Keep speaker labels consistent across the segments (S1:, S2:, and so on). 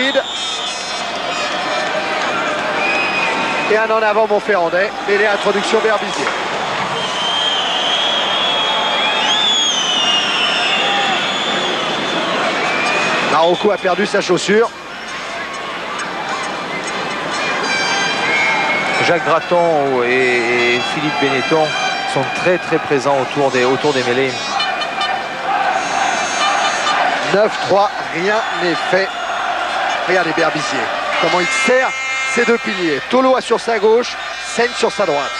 S1: fluide. Et un en avant Montferrandais. Mêlée introduction Berbizier. Marocco a perdu sa chaussure.
S2: Jacques Graton et Philippe Benetton sont très présents autour des mêlées.
S1: 9-3, rien n'est fait. Regardez Berbizier, comment il sert ses deux piliers. Toloa sur sa gauche, Seigne sur sa droite.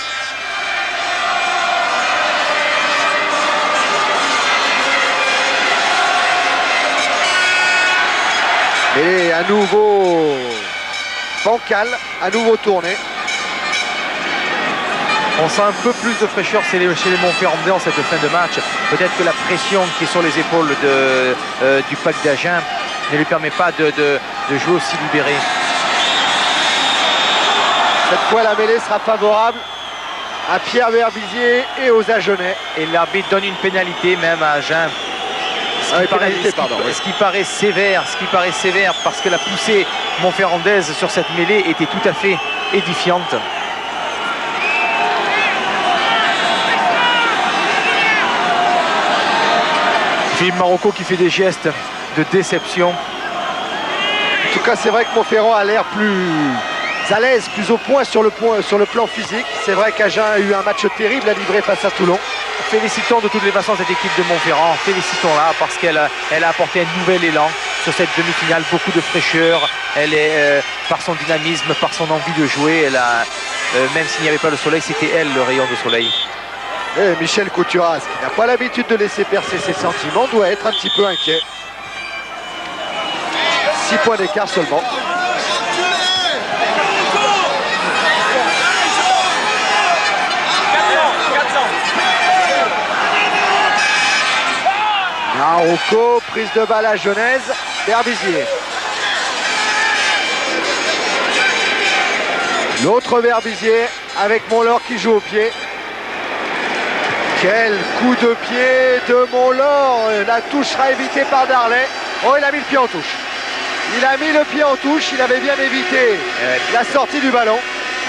S1: Et à nouveau bancal, à nouveau tourné.
S2: On sent un peu plus de fraîcheur chez les Montferrandais en cette fin de match. Peut-être que la pression qui est sur les épaules du pack d'Agen ne lui permet pas de jouer aussi libéré.
S1: Cette fois, la mêlée sera favorable à Pierre Berbizier et aux Agenais.
S2: Et l'arbitre donne une pénalité même à Agen. Ce qui paraît sévère parce que la poussée montferrandaise sur cette mêlée était tout à fait édifiante. Philippe Marocco qui fait des gestes de déception.
S1: En tout cas, c'est vrai que Montferrand a l'air plus à l'aise, plus au point sur le plan physique. C'est vrai qu'Agen a eu un match terrible à livrer face à Toulon.
S2: Félicitons de toutes les façons cette équipe de Montferrand, félicitons-la parce qu'elle a apporté un nouvel élan sur cette demi-finale, beaucoup de fraîcheur, elle est par son dynamisme, par son envie de jouer, même s'il n'y avait pas le soleil, c'était elle le rayon de soleil.
S1: Et Michel Couturas, qui n'a pas l'habitude de laisser percer ses sentiments, doit être un petit peu inquiet. 6 points d'écart seulement. Marocco, prise de balle à Genèse, Berbizier. L'autre Berbizier avec Montlore qui joue au pied. Quel coup de pied de Montlore. La touche sera évitée par Darley. Oh, il a mis le pied en touche. Il a mis le pied en touche, il avait bien évité la sortie du ballon.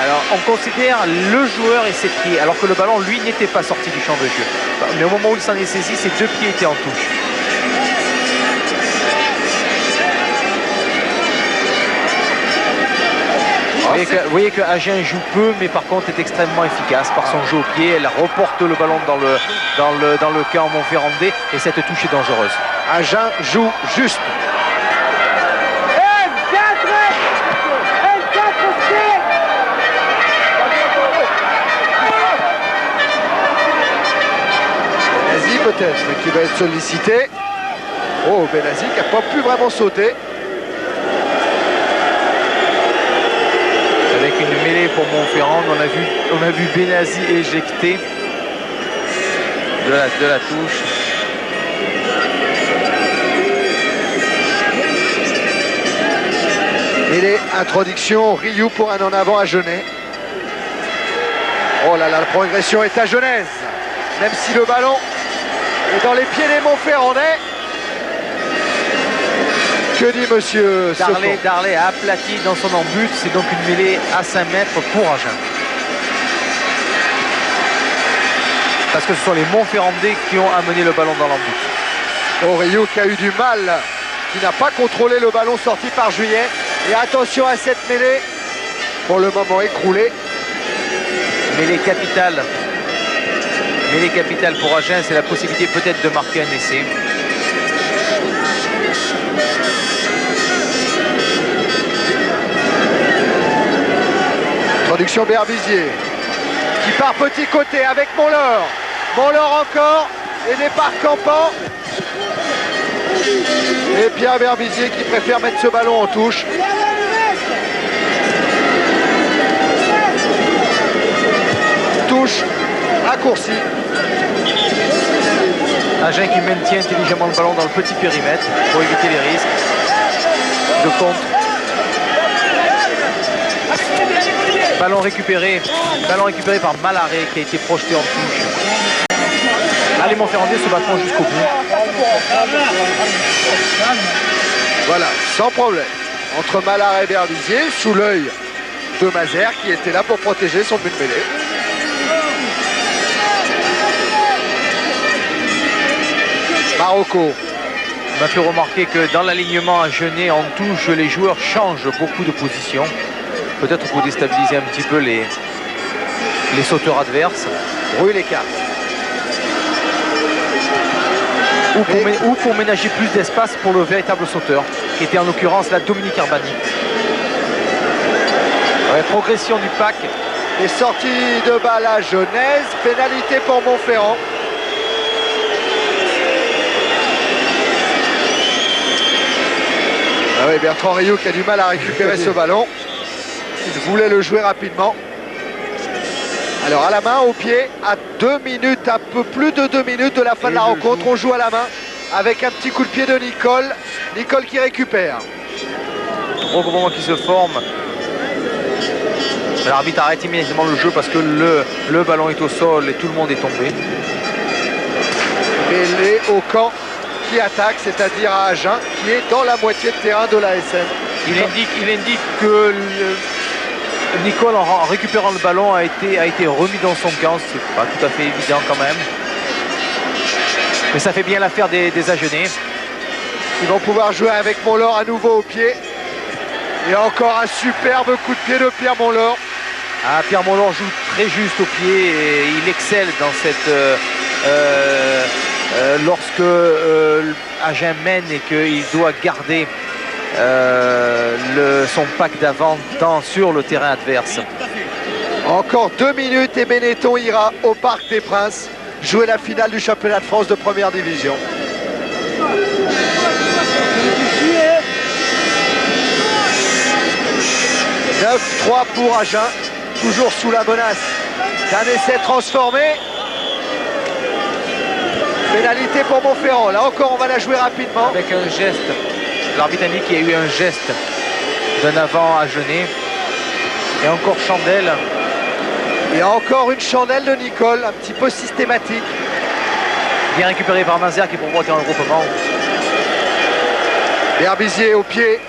S2: Alors on considère le joueur et ses pieds, alors que le ballon lui n'était pas sorti du champ de jeu. Mais au moment où il s'en est saisi, ses deux pieds étaient en touche. Vous voyez que Agen joue peu, mais par contre est extrêmement efficace par son jeu au pied. Elle reporte le ballon dans le camp montferrandais et cette touche est dangereuse.
S1: Agen joue juste. Benazi peut-être, mais qui va être sollicité. Oh, Benazi qui n'a pas pu vraiment sauter.
S2: Avec une mêlée pour Montferrand, on a vu Benazi éjecté de la touche.
S1: Mêlée, introduction, Rioux pour un en avant à Genèse. Oh là là, la progression est à Genèse. Même si le ballon est dans les pieds des Montferrandais. Que dit monsieur
S2: Darley a aplati dans son embut. C'est donc une mêlée à 5 mètres pour Agen. Parce que ce sont les Montferrandais qui ont amené le ballon dans l'embut.
S1: Rioux qui a eu du mal, qui n'a pas contrôlé le ballon sorti par Juillet. Et attention à cette mêlée, pour le moment écroulée.
S2: Mêlée capitale. Mêlée capitale pour Agen, c'est la possibilité peut-être de marquer un essai.
S1: Introduction Berbizier, qui part petit côté avec Montlore. Montlore encore, et départ Campan. Et Pierre Berbizier qui préfère mettre ce ballon en touche. Touche raccourcie.
S2: Agen qui maintient intelligemment le ballon dans le petit périmètre pour éviter les risques de contre. Ballon récupéré par Malaré qui a été projeté en touche. Allez, Montferrandais se battront jusqu'au bout.
S1: Voilà, sans problème. entre Malard et Berbizier, sous l'œil de Mazer qui était là pour protéger son but de mêlée. Marocco.
S2: On a pu remarquer que dans l'alignement à Genève en touche, les joueurs changent beaucoup de position. Peut-être pour déstabiliser un petit peu les sauteurs adverses.
S1: Brouille les cartes.
S2: Ou pour ménager plus d'espace pour le véritable sauteur, qui était en l'occurrence la Dominique Arbani. Ouais, progression du pack.
S1: Et sortie de balle à Genèse, pénalité pour Montferrand. Ah oui, Bertrand Rioux qui a du mal à récupérer ce ballon. Il voulait le jouer rapidement. Alors à la main, au pied, à 2 minutes, un peu plus de 2 minutes de la fin de la rencontre. On joue à la main avec un petit coup de pied de Nicole. Nicole qui récupère.
S2: Gros moment qui se forme. L'arbitre arrête immédiatement le jeu parce que le ballon est au sol et tout le monde est tombé.
S1: Mêlée au camp qui attaque, c'est-à-dire à Agen, qui est dans la moitié de terrain de l'ASM.
S2: Il indique que Nicole, en récupérant le ballon, a été remis dans son camp. C'est pas tout à fait évident quand même. Mais ça fait bien l'affaire des Agenais.
S1: Ils vont pouvoir jouer avec Montlore à nouveau au pied. Et encore un superbe coup de pied de Pierre Montlore.
S2: Ah, Pierre Montlore joue très juste au pied et il excelle dans cette... lorsque Agen mène et qu'il doit garder son pack d'avant sur le terrain adverse.
S1: Encore 2 minutes et Benetton ira au Parc des Princes jouer la finale du championnat de France de première division. « 9-3 pour Agen, toujours sous la menace d'un essai transformé. Pénalité pour Montferrand. Là encore, on va la jouer rapidement.
S2: Avec un geste. L'arbitre indique qu'il y a eu un geste d'un avant à Genève. Et encore chandelle.
S1: Et encore une chandelle de Nicole, un petit peu systématique.
S2: Bien récupéré par Mazer qui provoque un regroupement.
S1: Berbizier au pied.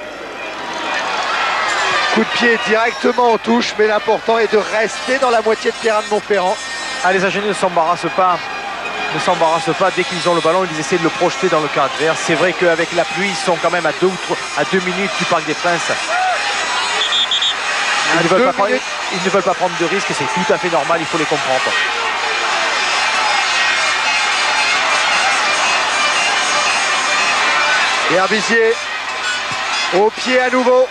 S1: Coup de pied directement en touche, mais l'important est de rester dans la moitié de terrain de Montferrand.
S2: Ah, les Agenais ne s'embarrassent pas. Dès qu'ils ont le ballon, ils essaient de le projeter dans le camp adverse. C'est vrai qu'avec la pluie, ils sont quand même à 2 minutes du Parc des Princes. Ils ne veulent pas prendre de risques, c'est tout à fait normal, il faut les comprendre.
S1: Berbizier au pied à nouveau.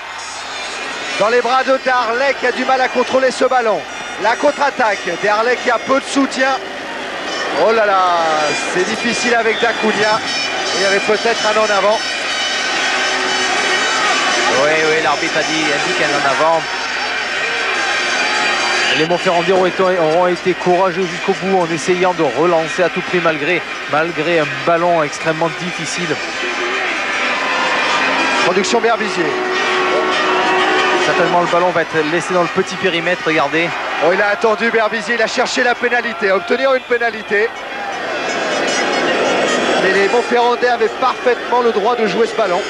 S1: Dans les bras de Darley qui a du mal à contrôler ce ballon. La contre-attaque, Darley qui a peu de soutien. Oh là là, c'est difficile avec Dacunia. Il y avait peut-être un en avant.
S2: Oui, l'arbitre indique un en avant. Les Montferrandais auront été courageux jusqu'au bout en essayant de relancer à tout prix malgré un ballon extrêmement difficile.
S1: Production Berbizier.
S2: Certainement le ballon va être laissé dans le petit périmètre, regardez.
S1: Oh, il a attendu Berbizier, il a cherché la pénalité, à obtenir une pénalité. Mais les Montferrandais avaient parfaitement le droit de jouer ce ballon.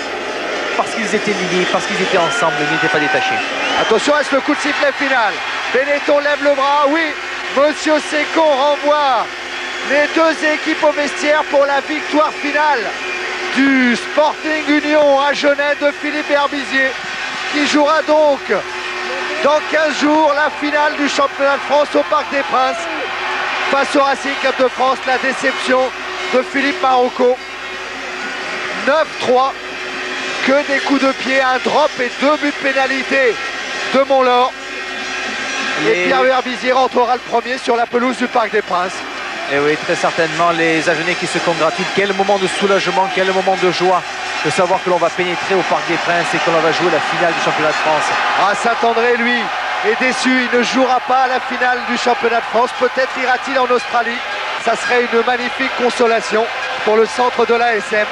S2: Parce qu'ils étaient liés, parce qu'ils étaient ensemble, ils n'étaient pas détachés.
S1: Attention, est-ce le coup de sifflet final? Benetton lève le bras, oui. Monsieur Secon renvoie les deux équipes au vestiaire pour la victoire finale du Sporting Union à Genève de Philippe Berbizier, qui jouera donc dans 15 jours la finale du championnat de France au Parc des Princes face au Racing Club de France. La déception de Philippe Marocco. 9-3, que des coups de pied, un drop et 2 buts de pénalité de Montlore. Et Pierre Berbizier rentrera le premier sur la pelouse du Parc des Princes.
S2: Et oui, très certainement, les Agenais qui se congratulent. Quel moment de soulagement, quel moment de joie de savoir que l'on va pénétrer au Parc des Princes et que l'on va jouer la finale du championnat de France.
S1: Ah, Saint-André, lui, est déçu. Il ne jouera pas à la finale du championnat de France. Peut-être ira-t-il en Australie. Ça serait une magnifique consolation pour le centre de l'ASM.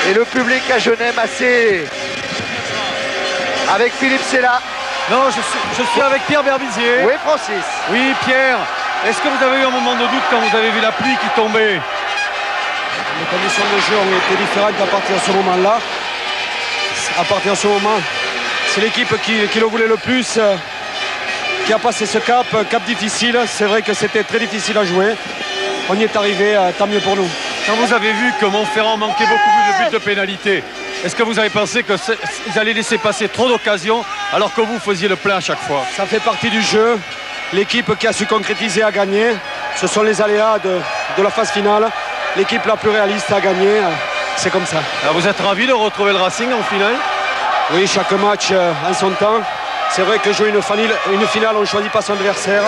S1: Et le public à Genève assez... Avec Philippe Sella.
S3: Non, je suis avec Pierre Berbizier.
S1: Oui, Francis.
S3: Oui, Pierre. Est-ce que vous avez eu un moment de doute quand vous avez vu la pluie qui tombait?
S4: Les conditions de jeu ont été différentes à partir de ce moment-là.
S3: à partir de ce moment, c'est l'équipe qui le voulait le plus, qui a passé ce cap difficile. C'est vrai que c'était très difficile à jouer. On y est arrivé, tant mieux pour nous.
S4: Quand vous avez vu que Montferrand manquait beaucoup plus de buts de pénalité, est-ce que vous avez pensé qu'ils allaient laisser passer trop d'occasions alors que vous faisiez le plein à chaque fois?
S3: Ça fait partie du jeu. L'équipe qui a su concrétiser a gagné. Ce sont les aléas de la phase finale. L'équipe la plus réaliste a gagné. C'est comme ça.
S4: Alors vous êtes ravi de retrouver le Racing en finale?
S3: Oui, chaque match en son temps. C'est vrai que jouer une finale, on ne choisit pas son adversaire.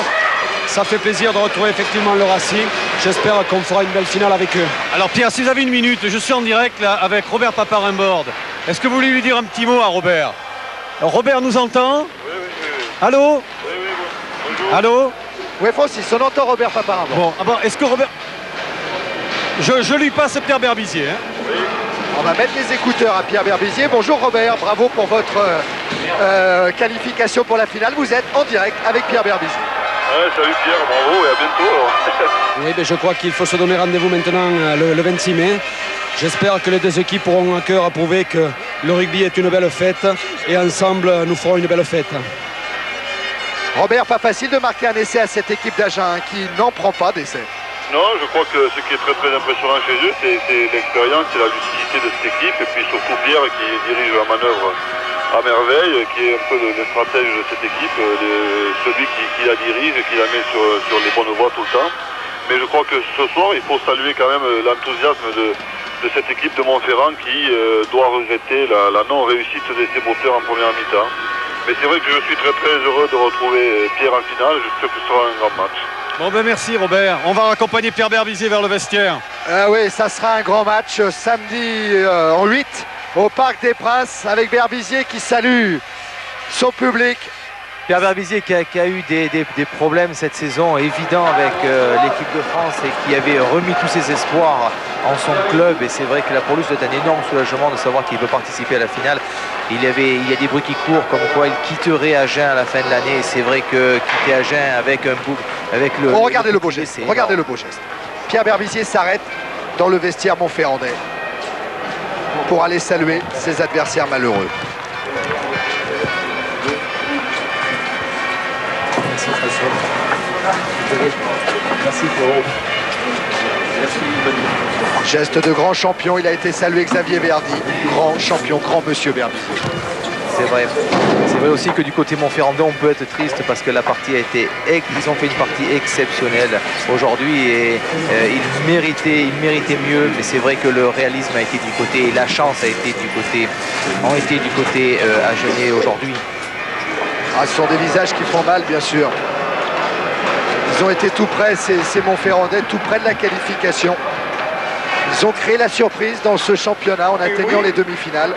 S3: Ça fait plaisir de retrouver effectivement le Racing. J'espère qu'on fera une belle finale avec eux.
S4: Alors Pierre, si vous avez une minute, je suis en direct là avec Robert Paparimbord. Est-ce que vous voulez lui dire un petit mot à Robert? Alors, Robert nous entend?
S5: Oui.
S4: Allô?
S5: Oui, bonjour.
S4: Allô?
S1: Oui, Francis, on entend Robert Paparimbord.
S4: Bon, est-ce que Robert... Je lui passe Pierre Berbizier. Hein.
S1: On va mettre les écouteurs à Pierre Berbizier. Bonjour Robert, bravo pour votre qualification pour la finale. Vous êtes en direct avec Pierre Berbizier.
S5: Salut Pierre, bravo et à bientôt.
S3: Oui, je crois qu'il faut se donner rendez-vous maintenant le 26 mai. J'espère que les deux équipes auront à cœur à prouver que le rugby est une belle fête et ensemble nous ferons une belle fête.
S1: Robert, pas facile de marquer un essai à cette équipe d'Agen qui n'en prend pas d'essai.
S5: Non, je crois que ce qui est très très impressionnant chez eux, c'est l'expérience et la lucidité de cette équipe, et puis surtout Pierre qui dirige la manœuvre à merveille, qui est un peu le stratège de cette équipe, celui qui la dirige et qui la met sur les bonnes voies tout le temps. Mais je crois que ce soir, il faut saluer quand même l'enthousiasme de cette équipe de Montferrand qui doit regretter la non-réussite de ses moteurs en première mi-temps. Mais c'est vrai que je suis très très heureux de retrouver Pierre en finale, je sais que ce sera un grand match.
S4: Bon merci Robert, on va accompagner Pierre Berbizier vers le vestiaire.
S1: Oui, ça sera un grand match samedi en 8 au Parc des Princes avec Berbizier qui salue son public.
S2: Pierre Berbizier qui a eu des problèmes cette saison évidents avec l'équipe de France et qui avait remis tous ses espoirs en son club, et c'est vrai que là pour lui c'est un énorme soulagement de savoir qu'il peut participer à la finale. Il y a des bruits qui courent comme quoi il quitterait Agen à la fin de l'année, et c'est vrai que quitter Agen avec le...
S1: Oh, regardez le beau geste, regardez le beau geste. Pierre Berbizier s'arrête dans le vestiaire montferrandais pour aller saluer ses adversaires malheureux.
S2: Merci Florent.
S1: Geste de grand champion, il a été salué Xavier Verdi, grand champion, grand monsieur Verdi.
S2: C'est vrai. C'est vrai aussi que du côté montferrandais, on peut être triste parce que la partie a été... Ils ont fait une partie exceptionnelle aujourd'hui et ils méritaient mieux, mais c'est vrai que le réalisme a été du côté, et la chance ont été du côté agenais aujourd'hui.
S1: Ah, ce sont des visages qui font mal, bien sûr. Ils ont été tout près, ces Montferrandais, tout près de la qualification. Ils ont créé la surprise dans ce championnat en atteignant les demi-finales.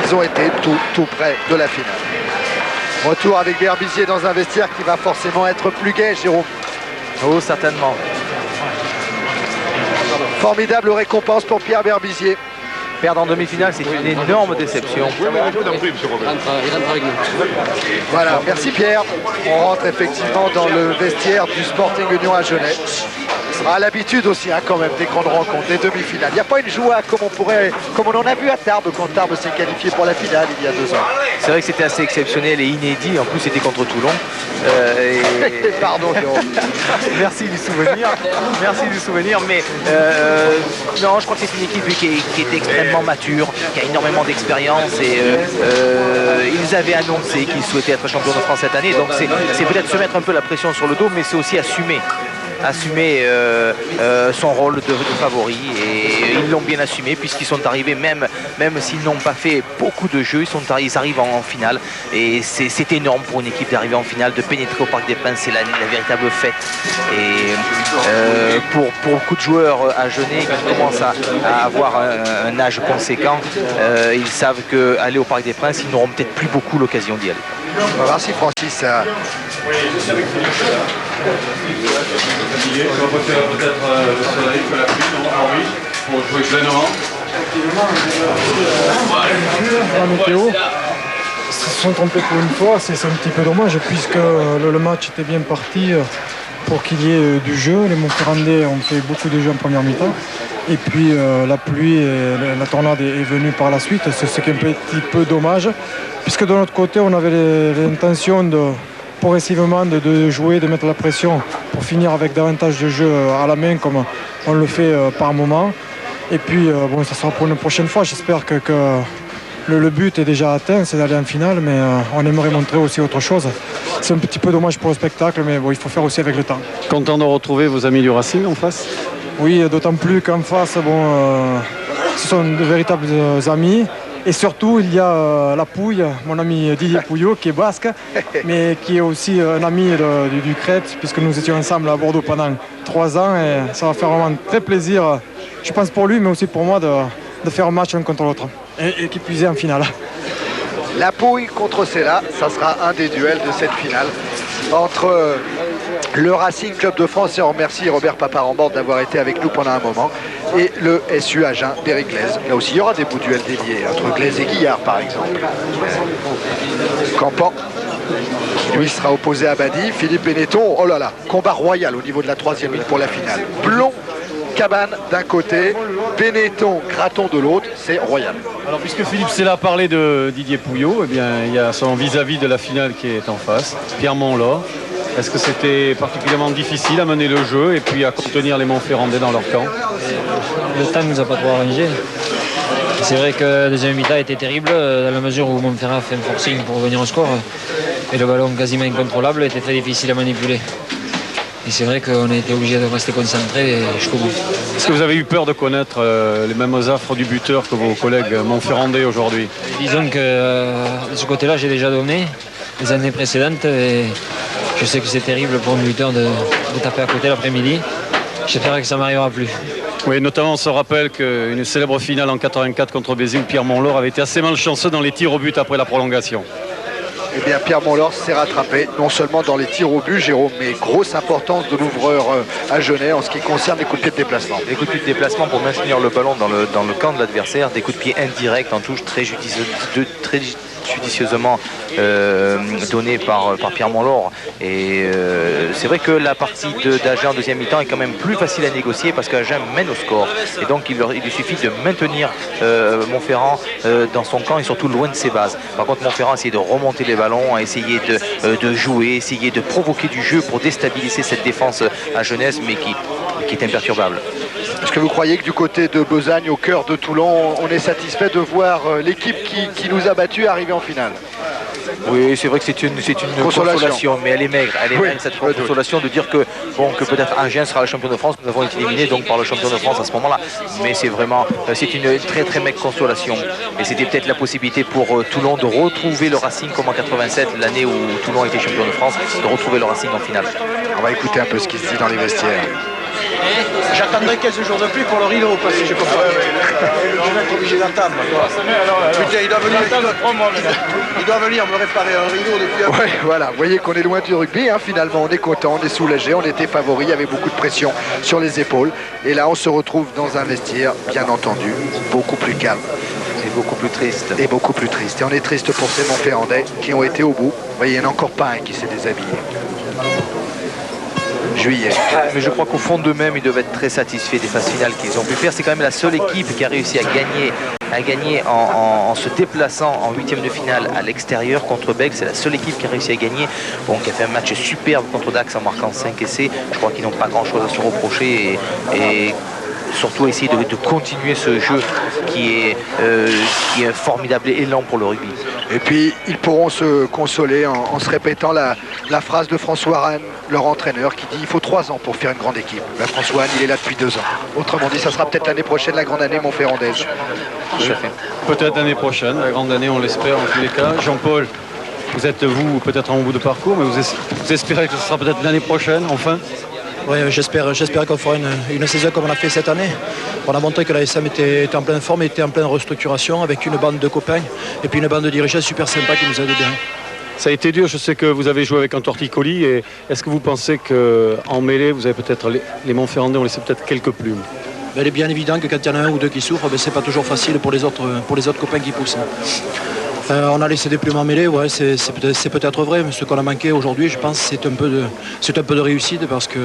S1: Ils ont été tout près de la finale. Retour avec Berbizier dans un vestiaire qui va forcément être plus gai, Jérôme.
S2: Oh, certainement.
S1: Formidable récompense pour Pierre Berbizier.
S2: Perdre en demi-finale, c'est une énorme déception.
S1: Voilà, merci Pierre. On rentre effectivement dans le vestiaire du Sporting Union à Genève. À l'habitude aussi, hein, quand même, dès qu'on rencontre les demi-finales. Il n'y a pas une joie comme on en a vu à Tarbes quand Tarbes s'est qualifié pour la finale il y a 2 ans.
S2: C'est vrai que c'était assez exceptionnel et inédit. En plus, c'était contre Toulon.
S1: Pardon, Jérôme.
S2: Merci du souvenir. Merci du souvenir. Mais non, je crois que c'est une équipe qui est extrêmement mature, qui a énormément d'expérience. Et ils avaient annoncé qu'ils souhaitaient être champion de France cette année. Donc c'est peut-être se mettre un peu la pression sur le dos, mais c'est aussi assumer son rôle de favori, et ils l'ont bien assumé puisqu'ils sont arrivés, même s'ils n'ont pas fait beaucoup de jeux, ils arrivent en finale, et c'est énorme pour une équipe d'arriver en finale, de pénétrer au Parc des Princes, c'est la véritable fête. Et pour beaucoup de joueurs agenais qui commencent à avoir un âge conséquent, ils savent qu'aller au Parc des Princes, ils n'auront peut-être plus beaucoup l'occasion d'y aller.
S1: On va voir si Francis
S4: On va passer peut-être le soleil que la pluie, non, Henri, pour jouer pleinement.
S6: La météo, ils se sont trompés pour une fois, c'est un petit peu dommage puisque le match était bien parti pour qu'il y ait du jeu. Les Montferrandais ont fait beaucoup de jeux en première mi-temps Et puis la pluie et la tornade est venue par la suite, c'est ce qui est un petit peu dommage, puisque de notre côté on avait l'intention de progressivement de jouer, de mettre la pression pour finir avec davantage de jeux à la main comme on le fait par moment. Et puis bon, ça sera pour une prochaine fois, j'espère que le but est déjà atteint, c'est d'aller en finale, mais on aimerait montrer aussi autre chose. C'est un petit peu dommage pour le spectacle, mais bon, il faut faire aussi avec le temps.
S4: Content de retrouver vos amis du Racing en face?
S6: Oui, d'autant plus qu'en face, bon, ce sont de véritables amis. Et surtout, il y a la Pouille, mon ami Didier Pouillot, qui est basque, mais qui est aussi un ami du Crète, puisque nous étions ensemble à Bordeaux pendant 3 ans. Et ça va faire vraiment très plaisir, je pense pour lui, mais aussi pour moi, de faire un match l'un contre l'autre. Et qui puisait en finale.
S1: La Pouille contre Cella, ça sera un des duels de cette finale entre le Racing Club de France, et on remercie Robert Paparambord d'avoir été avec nous pendant un moment, et le SU Agen d'Éric Glaise. Là aussi, il y aura des beaux duels déliés entre Glaise et Guillard, par exemple. Campan, lui, sera opposé à Badi. Philippe Benetton, oh là là, combat royal au niveau de la 3e ligne pour la finale. Plomb, Cabane d'un côté, Benetton, Graton de l'autre, c'est royal.
S4: Alors puisque Philippe Sella a parlé de Didier Pouillot, eh bien, il y a son vis-à-vis de la finale qui est en face, Pierre Monlaur. Est-ce que c'était particulièrement difficile à mener le jeu et puis à contenir les Montferrandais dans leur camp?
S7: Le temps ne nous a pas trop arrangé. C'est vrai que la deuxième mi-temps était terrible dans la mesure où Montferrand a fait un forcing pour revenir au score et le ballon quasiment incontrôlable était très difficile à manipuler. Et c'est vrai qu'on a été obligé de rester concentré jusqu'au bout.
S4: Est-ce que vous avez eu peur de connaître les mêmes affres du buteur que vos collègues montferrandais aujourd'hui?
S7: Disons que de ce côté-là, j'ai déjà donné les années précédentes et je sais que c'est terrible pour un buteur de taper à côté l'après-midi. J'espère que ça ne m'arrivera plus.
S4: Oui, notamment on se rappelle qu'une célèbre finale en 84 contre Béziers où Pierre Monlaur avait été assez malchanceux dans les tirs au but après la prolongation.
S1: Eh bien, Pierre Monlaur s'est rattrapé, non seulement dans les tirs au but, Jérôme, mais grosse importance de l'ouvreur agenais en ce qui concerne les coups de pied de déplacement.
S2: Les coups de pied de déplacement pour maintenir le ballon dans le camp de l'adversaire, des coups de pied indirects en touche très judicieusement donnés par Pierre Monlaur. Et c'est vrai que la partie d'Agen en deuxième mi-temps est quand même plus facile à négocier parce qu'Agen mène au score. Et donc il lui suffit de maintenir Montferrand dans son camp et surtout loin de ses bases. Par contre, Montferrand a essayé de remonter les ballons, a essayé de jouer, essayer de provoquer du jeu pour déstabiliser cette défense agenaise, mais qui est imperturbable.
S1: Est-ce que vous croyez que du côté de Besagne, au cœur de Toulon, on est satisfait de voir l'équipe qui nous a battus arriver en finale?
S2: Oui, c'est vrai que c'est une consolation, mais elle est maigre. Elle est maigre, cette consolation de dire que peut-être Agen sera le champion de France. Nous avons été éliminés donc par le champion de France à ce moment-là. Mais c'est une très très maigre consolation. Et c'était peut-être la possibilité pour Toulon de retrouver le Racing comme en 87, l'année où Toulon était champion de France, de retrouver le Racing en finale.
S1: On va écouter un peu ce qui se dit dans les vestiaires.
S8: J'attendrai 15 jours de plus pour le rideau, parce que je comprends. Je vais être obligé d'attendre. Putain, il doit venir me réparer un rideau depuis un...
S1: Ouais, voilà, vous voyez qu'on est loin du rugby, hein, finalement, on est content, on est soulagé, on était favoris, il y avait beaucoup de pression sur les épaules. Et là, on se retrouve dans un vestiaire, bien entendu, beaucoup plus calme.
S2: Et beaucoup plus triste.
S1: Et beaucoup plus triste. Et on est triste pour ces Montferrandais qui ont été au bout. Vous voyez, il n'y en a encore pas un qui s'est déshabillé. Juillet.
S2: Mais je crois qu'au fond d'eux-mêmes, ils doivent être très satisfaits des phases finales qu'ils ont pu faire. C'est quand même la seule équipe qui a réussi à gagner en se déplaçant en 8e de finale à l'extérieur contre Bègles. C'est la seule équipe qui a réussi à gagner, qui a fait un match superbe contre Dax en marquant 5 essais. Je crois qu'ils n'ont pas grand-chose à se reprocher et surtout essayer de continuer ce jeu qui est un formidable élan pour le rugby.
S1: Et puis ils pourront se consoler en se répétant la phrase de François Rennes, leur entraîneur, qui dit il faut 3 ans pour faire une grande équipe. Ben, François Rennes, il est là depuis 2 ans. Autrement dit, ça sera peut-être l'année prochaine la grande année montferrandaise.
S4: Peut-être l'année prochaine, la grande année, on l'espère en tous les cas. Jean-Paul, vous êtes peut-être en bout de parcours, mais vous espérez que ce sera peut-être l'année prochaine, enfin?
S9: Oui, j'espère qu'on fera une saison comme on a fait cette année. On a montré que la SM était en pleine forme, était en pleine restructuration avec une bande de copains et puis une bande de dirigeants super sympa qui nous aident bien.
S4: Ça a été dur, je sais que vous avez joué avec un Torticolis. Et est-ce que vous pensez qu'en mêlée, vous avez peut-être les Montferrandais ont laissé peut-être quelques plumes?
S9: Il est bien évident que quand il y en a un ou deux qui souffrent, c'est pas toujours facile pour les autres copains qui poussent. On a laissé des plumes en mêlée, ouais, c'est peut-être vrai, mais ce qu'on a manqué aujourd'hui, je pense, c'est un peu de réussite parce que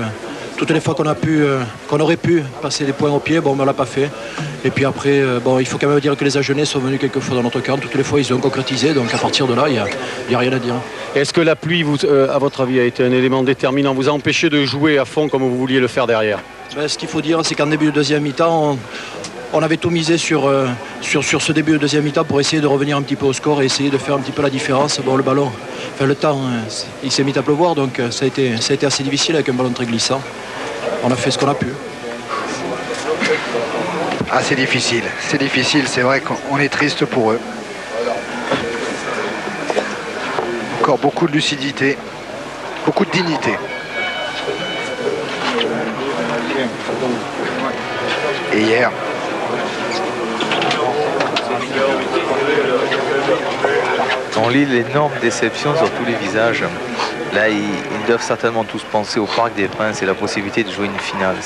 S9: toutes les fois qu'on aurait pu passer des points au pied, bon, on ne l'a pas fait. Et puis après, bon, il faut quand même dire que les Agenais sont venus quelques fois dans notre camp. Toutes les fois, ils ont concrétisé. Donc à partir de là, il n'y a rien à dire.
S4: Est-ce que la pluie, à votre avis, a été un élément déterminant, vous a empêché de jouer à fond comme vous vouliez le faire derrière?
S9: Ce qu'il faut dire, c'est qu'en début de deuxième mi-temps, on avait tout misé sur ce début de deuxième mi-temps pour essayer de revenir un petit peu au score et essayer de faire un petit peu la différence. Bon, le ballon, le temps, il s'est mis à pleuvoir, donc ça a été assez difficile avec un ballon très glissant. On a fait ce qu'on a pu.
S1: Ah, c'est difficile, c'est vrai qu'on est triste pour eux. Encore beaucoup de lucidité, beaucoup de dignité. Et hier,
S10: on lit l'énorme déception sur tous les visages. Là, ils doivent certainement tous penser au Parc des Princes et la possibilité de jouer une finale.